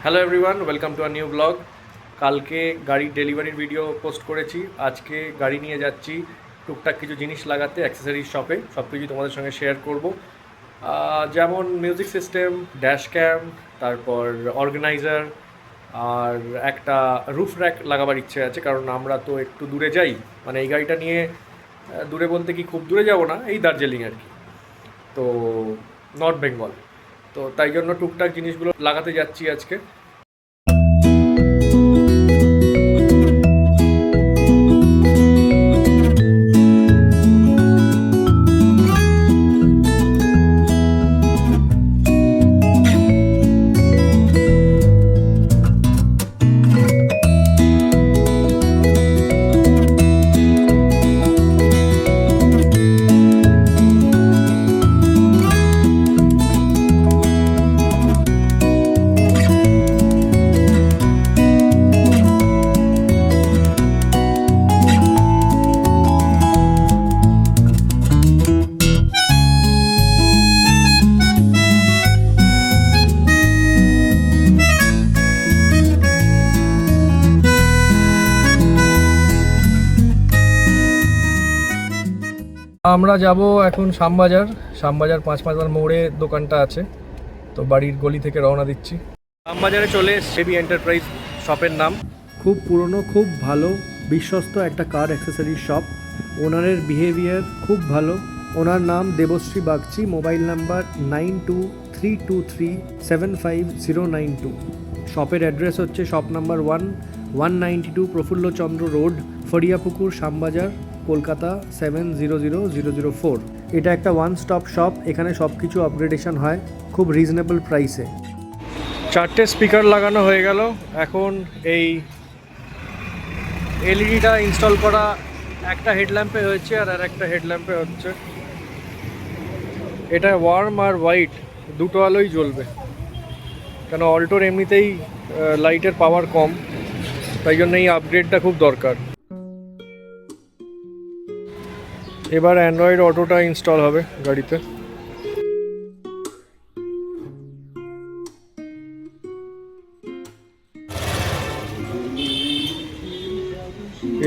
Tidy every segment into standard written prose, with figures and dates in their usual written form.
Hello everyone, welcome to a new blog. কালকে গাড়ির ডেলিভারির ভিডিও পোস্ট করেছি। আজকে গাড়ি নিয়ে যাচ্ছি টুকটাক কিছু জিনিস লাগাতে অ্যাক্সেসরিজ শপে। সব কিছু তোমাদের সঙ্গে শেয়ার করব। যেমন মিউজিক সিস্টেম, ড্যাশ ক্যাম, তারপর অর্গানাইজার, আর একটা রুফ র্যাক লাগাবার ইচ্ছে আছে, কারণ আমরা তো একটু দূরে যাই। মানে এই গাড়িটা নিয়ে দূরে বলতে কি খুব দূরে যাব না, এই দার্জিলিং আর কি, তো নর্থ বেঙ্গল। তো তাই জন্য টুকটাক জিনিসগুলো লাগাতে যাচ্ছি আজকে। আমরা যাব এখন শ্যামবাজার। শ্যামবাজার 5 মাইল মোড়ে দোকানটা আছে, তো বাড়ির গলি থেকে রওনা দিচ্ছি। শ্যামবাজারে চলে সেবি এন্টারপ্রাইজ শপের নাম। খুব পুরনো, খুব ভালো, বিশ্বস্ত একটা কার অ্যাক্সেসরিজ শপ। ওনারের বিহেভিয়ার খুব ভালো। ওনার নাম দেবশ্রী বাগচি, মোবাইল নাম্বার 9232375092। শপের অ্যাড্রেস হচ্ছে shop number 192 Prafullachandra road, Phariapukur, Shyambazar, Kolkata 700004। এটা একটা ওয়ান স্টপ শপ। এখানে সব কিছু আপগ্রেডেশন হয় খুব রিজনেবল প্রাইসে। 4টে স্পিকার লাগানো হয়ে গেল। এখন এই এলইডিটা ইনস্টল করা একটা হেডল্যাম্পে হয়েছে আর একটা হেডল্যাম্পে হচ্ছে। এটা ওয়ার্ম আর হোয়াইট দুটো আলোই জ্বলবে, কেন অল্টোর এমনিতেই লাইটের পাওয়ার কম, তাই জন্য এই আপগ্রেডটা খুব দরকার। এবার অ্যান্ড্রয়েড অটোটা ইনস্টল হবে গাড়িতে।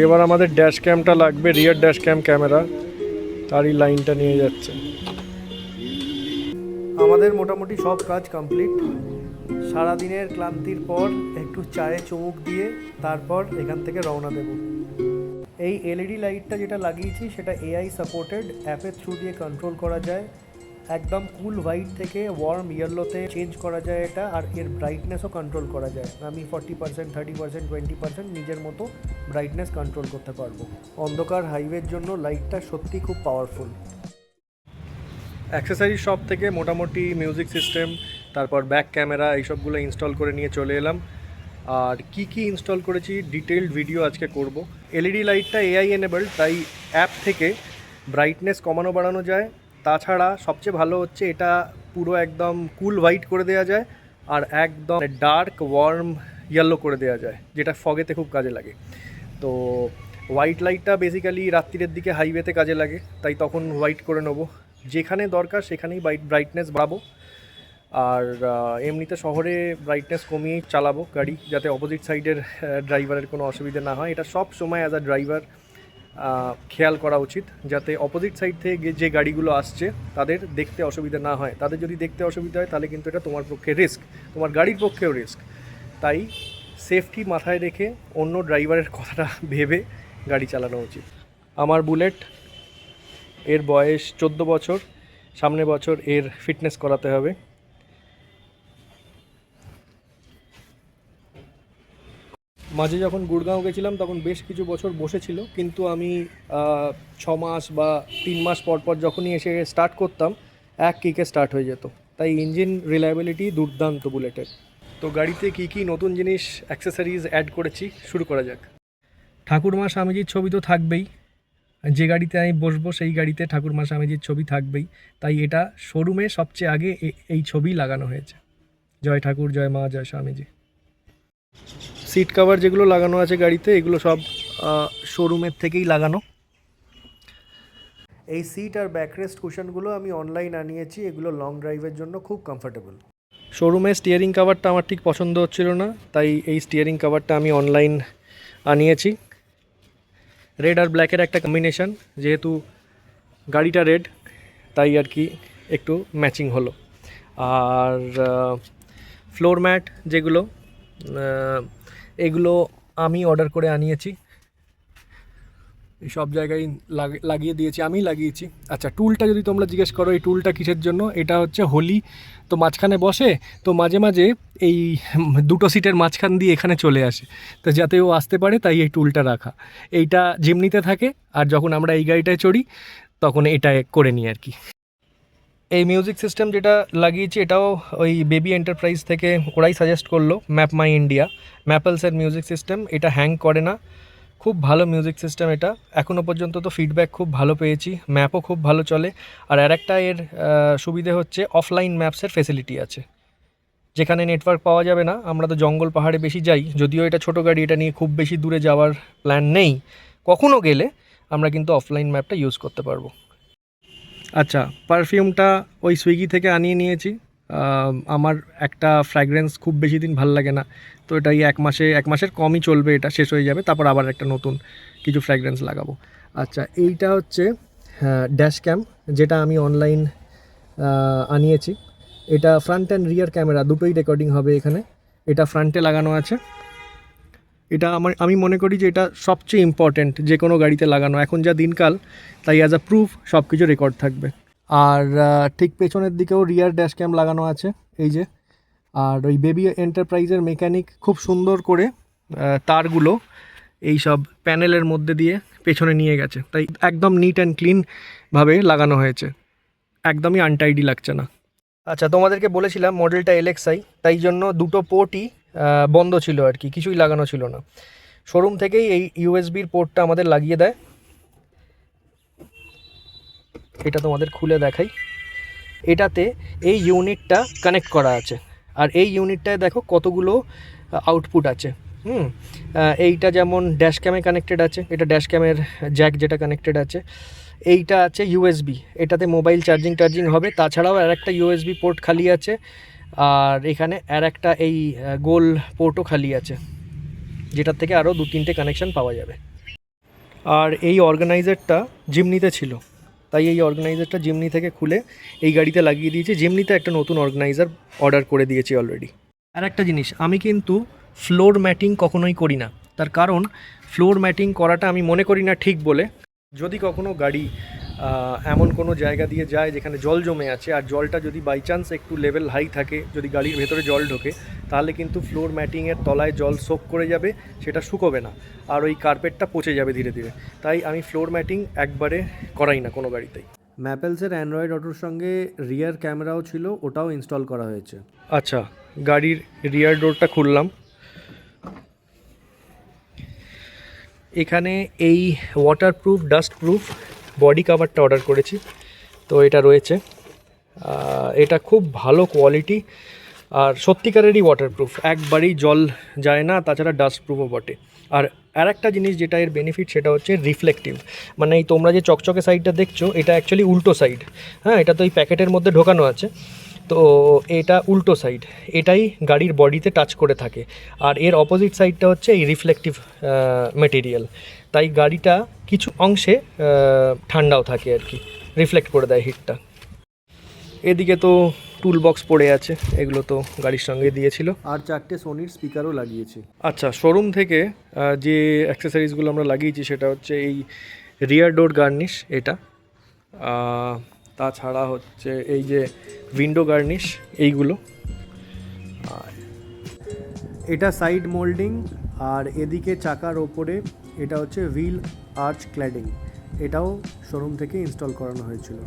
এবার আমাদের ড্যাশ ক্যামটা লাগবে, রিয়ার ড্যাশ ক্যাম ক্যামেরা, তারই লাইনটা নিয়ে যাচ্ছে। আমাদের মোটামুটি সব কাজ কমপ্লিট। সারাদিনের ক্লান্তির পর একটু চায়ে চুমুক দিয়ে তারপর এখান থেকে রওনা দেব। এই এলইডি লাইটটা যেটা লাগিয়েছি সেটা এআই সাপোর্টেড, অ্যাপের থ্রু দিয়ে কন্ট্রোল করা যায়। একদম কুল হোয়াইট থেকে ওয়ার্ম ইয়েলোতে চেঞ্জ করা যায় এটা, আর এর ব্রাইটনেসও কন্ট্রোল করা যায়। আমি 40%, 30%, 20% নিজের মতো ব্রাইটনেস কন্ট্রোল করতে পারবো। অন্ধকার হাইওয়ের জন্য লাইটটা সত্যি খুব পাওয়ারফুল। অ্যাক্সেসরিজ শপ থেকে মোটামুটি মিউজিক সিস্টেম, তারপর ব্যাক ক্যামেরা, এইসবগুলো ইনস্টল করে নিয়ে চলে এলাম। আর কি কি ইনস্টল করেছি ডিটেইলড ভিডিও আজকে করব। এলইডি লাইটটা এআই এনেবল, তাই অ্যাপ থেকে ব্রাইটনেস কমানো বাড়ানো যায়। তাছাড়া সবচেয়ে ভালো হচ্ছে এটা পুরো একদম কুল হোয়াইট করে দেওয়া যায় আর একদম ডার্ক ওয়ার্ম ইয়েলো করে দেওয়া যায়, যেটা ফগেতে খুব কাজে লাগে। তো হোয়াইট লাইটটা বেসিক্যালি রাত্রিরের দিকে হাইওয়েতে কাজে লাগে, তাই তখন হোয়াইট করে নেবো। যেখানে দরকার সেখানেই ব্রাইটনেস বাড়াবো। আর এমনিতে শহরে ব্রাইটনেস কমিয়েই চালাবো গাড়ি, যাতে অপোজিট সাইডের ড্রাইভারের কোনো অসুবিধা না হয়। এটা সব সময় অ্যাজ আ ড্রাইভার খেয়াল করা উচিত, যাতে অপোজিট সাইড থেকে যে গাড়িগুলো আসছে তাদের দেখতে অসুবিধা না হয়। তাদের যদি দেখতে অসুবিধা হয় তাহলে কিন্তু এটা তোমার পক্ষে রিস্ক, তোমার গাড়ির পক্ষেও রিস্ক। তাই সেফটি মাথায় রেখে অন্য ড্রাইভারের কথাটা ভেবে গাড়ি চালানো উচিত। আমার বুলেট, এর বয়স 14 বছর। সামনে বছর এর ফিটনেস করাতে হবে। মাঝে যখন গুড়গাঁও গেছিলাম তখন বেশ কিছু বছর বসেছিল, কিন্তু আমি 6 মাস বা 3 মাস পর পর যখনই এসে স্টার্ট করতাম এক কিকে স্টার্ট হয়ে যেত। তাই ইঞ্জিন রিলায়েবিলিটি দুর্দান্ত বুলেটের। তো গাড়িতে কি কি নতুন জিনিস অ্যাক্সেসরিজ অ্যাড করেছি শুরু করা যাক। ঠাকুরমা স্বামীজির ছবি তো থাকবেই, যে গাড়িতে আমি বসবো সেই গাড়িতে ঠাকুরমা স্বামীজির ছবি থাকবেই। তাই এটা শোরুমে সবচেয়ে আগে এই ছবি লাগানো হয়েছে। জয় ঠাকুর, জয় মা, জয় স্বামীজি। সিট কভার যেগুলো লাগানো আছে গাড়িতে, এগুলো সব শোরুমের থেকেই লাগানো। এই সিট আর ব্যাকরেস্ট কুশনগুলো আমি অনলাইন আনিয়েছি, এগুলো লং ড্রাইভের জন্য খুব কমফোর্টেবল। শোরুমে স্টিয়ারিং কাভারটা আমার ঠিক পছন্দ হচ্ছিল না, তাই এই স্টিয়ারিং কাভারটা আমি অনলাইন আনিয়েছি। রেড আর ব্ল্যাকের একটা কম্বিনেশন, যেহেতু গাড়িটা রেড তাই আর কি একটু ম্যাচিং হলো। আর ফ্লোর ম্যাট যেগুলো, এগুলো আমি অর্ডার করে আনিয়েছি, এই সব জায়গায় লাগিয়ে দিয়েছি, আমি লাগিয়েছি। আচ্ছা, টুলটা যদি তোমরা জিজ্ঞেস করো এই টুলটা কিসের জন্য, এটা হচ্ছে হোলি তো মাঝখানে বসে, তো মাঝে মাঝে এই দুটো সিটের মাঝখান দিয়ে এখানে চলে আসে, তো যাতে ও আসতে পারে তাই এই টুলটা রাখা। এইটা জিমনিতে থাকে, আর যখন আমরা এই গাড়িটায় চড়ি তখন এটা করে নিই আর কি। এই মিউজিক সিস্টেম যেটা লাগিয়েছি এটাও ওই বেবি এন্টারপ্রাইজ থেকে ওরাই সাজেস্ট করলো, ম্যাপ মাই ইন্ডিয়া, ম্যাপেলসের মিউজিক সিস্টেম। এটা হ্যাং করে না, খুব ভালো মিউজিক সিস্টেম এটা। এখনও পর্যন্ত তো ফিডব্যাক খুব ভালো পেয়েছি, ম্যাপও খুব ভালো চলে। আর আরেকটা এর সুবিধে হচ্ছে অফলাইন ম্যাপসের ফেসিলিটি আছে, যেখানে নেটওয়ার্ক পাওয়া যাবে না। আমরা তো জঙ্গল পাহাড়ে বেশি যাই, যদিও এটা ছোটো গাড়ি, এটা নিয়ে খুব বেশি দূরে যাওয়ার প্ল্যান নেই, কখনও গেলে আমরা কিন্তু অফলাইন ম্যাপটা ইউজ করতে পারবো। আচ্ছা, পারফিউমটা ওই সুইগি থেকে আনিয়ে নিয়েছি। আমার একটা ফ্র্যাগরেন্স খুব বেশি দিন ভাল লাগে না, তো এটা এই এক মাসের কমই চলবে, এটা শেষ হয়ে যাবে, তারপর আবার একটা নতুন কিছু ফ্র্যাগরেন্স লাগাবো। আচ্ছা, এইটা হচ্ছে ড্যাশ ক্যাম, যেটা আমি অনলাইন আনিয়েছি। এটা ফ্রন্ট অ্যান্ড রিয়ার ক্যামেরা দুটোই রেকর্ডিং হবে এখানে। এটা ফ্রন্টে লাগানো আছে। এটা আমি মনে করি যে এটা সবচেয়ে ইম্পর্ট্যান্ট যে কোনো গাড়িতে লাগানো, এখন যা দিনকাল, তাই অ্যাজ আ প্রুফ সব কিছু রেকর্ড থাকবে। আর ঠিক পেছনের দিকেও রিয়ার ড্যাশ ক্যাম লাগানো আছে, এই যে। আর ওই বেবি এন্টারপ্রাইজের মেকানিক খুব সুন্দর করে তারগুলো এই সব প্যানেলের মধ্যে দিয়ে পেছনে নিয়ে গেছে, তাই একদম নিট অ্যান্ড ক্লিনভাবে লাগানো হয়েছে, একদমই আনটাইডি লাগছে না। আচ্ছা, তোমাদেরকে বলেছিলাম মডেলটা LXi, তাই জন্য দুটো পোর্টই বন্ধ ছিল আর কি, কিছুই লাগানো ছিল না। শোরুম থেকেই এই ইউএসবির পোর্টটা আমাদের লাগিয়ে দেয়। এটা তোমাদের খুলে দেখাই। এটাতে এই ইউনিটটা কানেক্ট করা আছে, আর এই ইউনিটটায় দেখো কতগুলো আউটপুট আছে। এইটা যেমন ড্যাশ ক্যামে কানেক্টেড আছে, এটা ড্যাশ ক্যামের জ্যাক যেটা কানেক্টেড আছে। এইটা আছে ইউএসবি, এটাতে মোবাইল চার্জিং হবে। তাছাড়াও আর একটা ইউএসবি পোর্ট খালি আছে, আর এখানে আর একটা এই গোল পোর্টও খালি আছে, যেটার থেকে আরও 2-3টে কানেকশান পাওয়া যাবে। আর এই অর্গানাইজারটা জিমনিতে ছিল, তাই এই অর্গানাইজারটা জিমনি থেকে খুলে এই গাড়িতে লাগিয়ে দিয়েছি। জিমনিতে একটা নতুন অর্গানাইজার অর্ডার করে দিয়েছি অলরেডি। আর একটা জিনিস, আমি কিন্তু ফ্লোর ম্যাটিং কখনোই করি না, তার কারণ ফ্লোর ম্যাটিং করাটা আমি মনে করি না ঠিক বলে। যদি কখনো গাড়ি এমন কোনো জায়গা দিয়ে যায় যেখানে জল জমে আছে, আর জলটা যদি বাই চান্স একটু লেভেল হাই থাকে, যদি গাড়ির ভেতরে জল ঢোকে, তাহলে কিন্তু ফ্লোর ম্যাটিংয়ের তলায় জল সোক করে যাবে, সেটা শুকোবে না, আর ওই কার্পেটটা পচে যাবে ধীরে ধীরে। তাই আমি ফ্লোর ম্যাটিং একবারে করাই না কোনো গাড়িতেই। ম্যাপেলসের অ্যান্ড্রয়েড অটোর সঙ্গে রিয়ার ক্যামেরাও ছিল, ওটাও ইনস্টল করা হয়েছে। আচ্ছা, গাড়ির রিয়ার ডোরটা খুললাম। এখানে এই ওয়াটারপ্রুফ ডাস্টপ্রুফ বডি কাভারটা অর্ডার করেছি, তো এটা রয়েছে। এটা খুব ভালো কোয়ালিটি, আর সত্যিকারেরই ওয়াটারপ্রুফ, একবারেই জল যায় না, তাছাড়া ডাস্টপ্রুফও বটে। আর একটা জিনিস যেটা এর বেনিফিট, সেটা হচ্ছে রিফ্লেকটিভ, মানে এই তোমরা যে চকচকে সাইডটা দেখছো, এটা অ্যাকচুয়ালি উল্টো সাইড। হ্যাঁ, এটা তো এই প্যাকেটের মধ্যে ঢোকানো আছে, তো এটা উল্টো সাইড, এটাই গাড়ির বডিতে টাচ করে থাকে। আর এর অপোজিট সাইডটা হচ্ছে এই রিফ্লেকটিভ মেটেরিয়াল, তাই গাড়িটা কিছু অংশে ঠান্ডাও থাকে আর কি, রিফ্লেক্ট করে দেয় হিটটা। এদিকে তো টুল বক্স পড়ে আছে, এগুলো তো গাড়ির সঙ্গে দিয়েছিল। আর 4টে সোনির স্পিকারও লাগিয়েছি। আচ্ছা, শোরুম থেকে যে অ্যাক্সেসরিজগুলো আমরা লাগিয়েছি সেটা হচ্ছে এই রিয়ার ডোর গার্নিশ, এটা। তাছাড়া হচ্ছে এই যে উইন্ডো গার্নিশ, এইগুলো। আর এটা সাইড মোল্ডিং, আর এদিকে চাকার ওপরে এটা হচ্ছে হুইল আর্চ ক্ল্যাডিং, এটাও শোরুম থেকে ইনস্টল করানো হয়েছিল।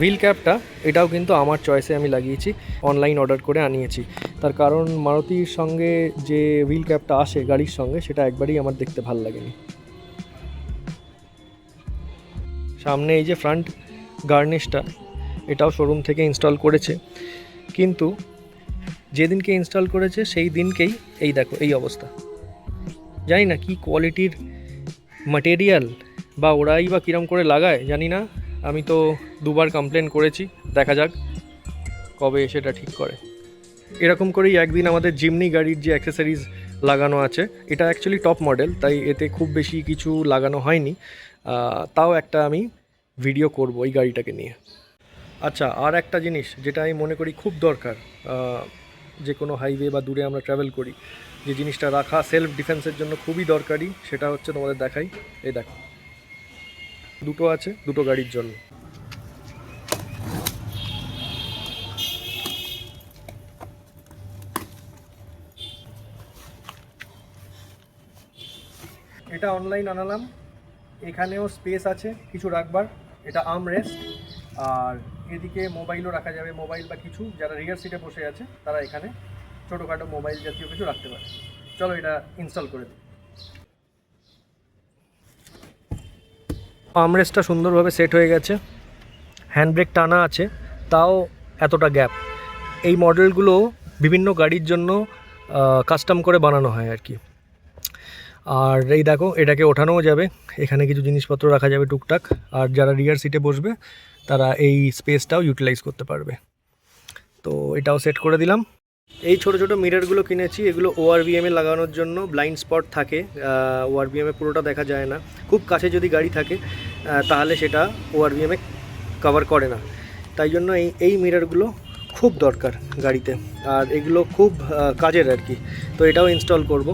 হুইল ক্যাপটা এটাও কিন্তু আমার চয়েসে আমি লাগিয়েছি, অনলাইন অর্ডার করে আনিয়েছি। তার কারণ মারুতির সঙ্গে যে হুইল ক্যাপটা আসে গাড়ির সঙ্গে, সেটা একবারই আমার দেখতে ভাল লাগেনি। সামনে এই যে ফ্রন্ট গার্নিশটা, এটাও শোরুম থেকে ইনস্টল করেছে, কিন্তু যেদিনকে ইনস্টল করেছে সেই দিনকেই এই দেখো এই অবস্থা। জানি না কি কোয়ালিটির ম্যাটেরিয়াল, বা ওরাই বা কীরকম করে লাগায় জানি না। আমি তো দুবার কমপ্লেন করেছি, দেখা যাক কবে এসে এটা ঠিক করে। এরকম করেই একদিন আমাদের জিমনি গাড়ির যে অ্যাক্সেসরিজ লাগানো আছে, এটা অ্যাকচুয়ালি টপ মডেল, তাই এতে খুব বেশি কিছু লাগানো হয়নি, তাও একটা আমি ভিডিও করব এই গাড়িটাকে নিয়ে। আচ্ছা, আর একটা জিনিস যেটা আমি মনে করি খুব দরকার, যে কোনো হাইওয়ে বা দূরে আমরা ট্রাভেল করি, যে জিনিসটা রাখা সেলফ ডিফেন্সের জন্য খুবই দরকারি, সেটা হচ্ছে তোমাদের দেখাই। এই দেখো, দুটো আছে, দুটো গাড়ির জন্য। এটা অনলাইন আনালাম, এখানেও স্পেস আছে কিছু রাখবার, এটা আর্ম রেস্ট, আর এদিকে মোবাইলও রাখা যাবে, মোবাইল বা কিছু, যারা রিয়ার সিটে বসে আছে তারা এখানে ছোটোখাটো মোবাইল জাতীয় কিছু রাখতে পারে। চলো এটা ইনস্টল করে দিই। আর্ম রেস্টটা সুন্দরভাবে সেট হয়ে গেছে, হ্যান্ড ব্রেক টানা আছে, তাও এতটা গ্যাপ। এই মডেলগুলো বিভিন্ন গাড়ির জন্য কাস্টম করে বানানো হয় আর কি। আর এই দেখো, এটাকে ওঠানোও যাবে, এখানে কিছু জিনিসপত্র রাখা যাবে টুকটাক, আর যারা রিয়ার সিটে বসবে তারা এই স্পেসটাও ইউটিলাইজ করতে পারবে। তো এটাও সেট করে দিলাম। এই ছোট ছোট মিররগুলো কিনেছি, এগুলো ওআরভিএমে লাগানোর জন্য। ব্লাইন্ড স্পট থাকে, ওআরভিএমে পুরোটা দেখা যায় না, খুব কাছে যদি গাড়ি থাকে তাহলে সেটা ওআরভিএমে কভার করে না, তাই জন্য এই মিররগুলো খুব দরকার গাড়িতে, আর এগুলো খুব কাজের আর কি। তো এটাও ইনস্টল করব।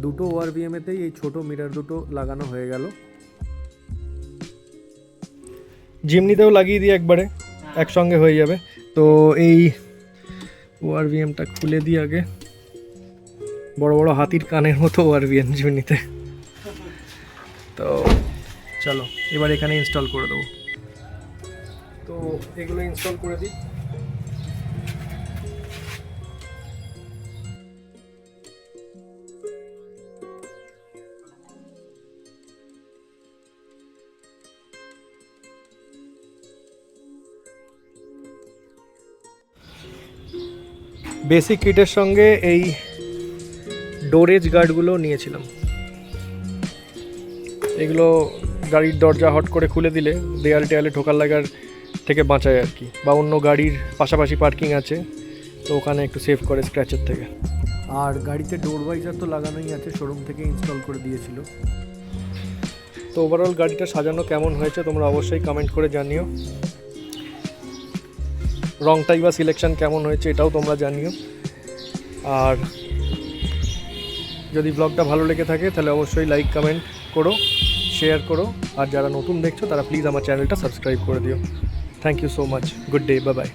দুটো ওআরভিএমেতেই এই ছোট মিরর দুটো লাগানো হয়ে গেল। জিমনিতেও লাগিয়ে দিই একবারে, একসঙ্গে হয়ে যাবে। তো এই ওআরভিএমটা খুলে দিই আগে, বড় বড় হাতির কানের মতো ওআরভিএম জিমনিতে। তো চলো এবার এখানে ইনস্টল করে দেবো। তো এগুলো ইনস্টল করে দিই। বেসিক কিটের সঙ্গে এই ডোরেজ গার্ডগুলো নিয়েছিলাম, এগুলো গাড়ির দরজা হট করে খুলে দিলে দেয়াল টেয়ালে ঠোকার লাগার থেকে বাঁচায় আর কি, বা অন্য গাড়ির পাশাপাশি পার্কিং আছে তো ওখানে একটু সেভ করে স্ক্র্যাচের থেকে। আর গাড়িতে ডোর ওয়াইজার তো লাগানোই আছে, শোরুম থেকে ইনস্টল করে দিয়েছিল। তো ওভারঅল গাড়িটা সাজানো কেমন হয়েছে তোমরা অবশ্যই কমেন্ট করে জানিও, রংটাই বা সিলেকশন কেমন হয়েছে এটাও তোমরা জানিও। আর যদি ব্লগটা ভালো লেগে থাকে তাহলে অবশ্যই লাইক কমেন্ট করো, শেয়ার করো, আর যারা নতুন দেখছো তারা প্লিজ আমার চ্যানেলটা সাবস্ক্রাইব করে দিও। Thank you so much, good day, bye by.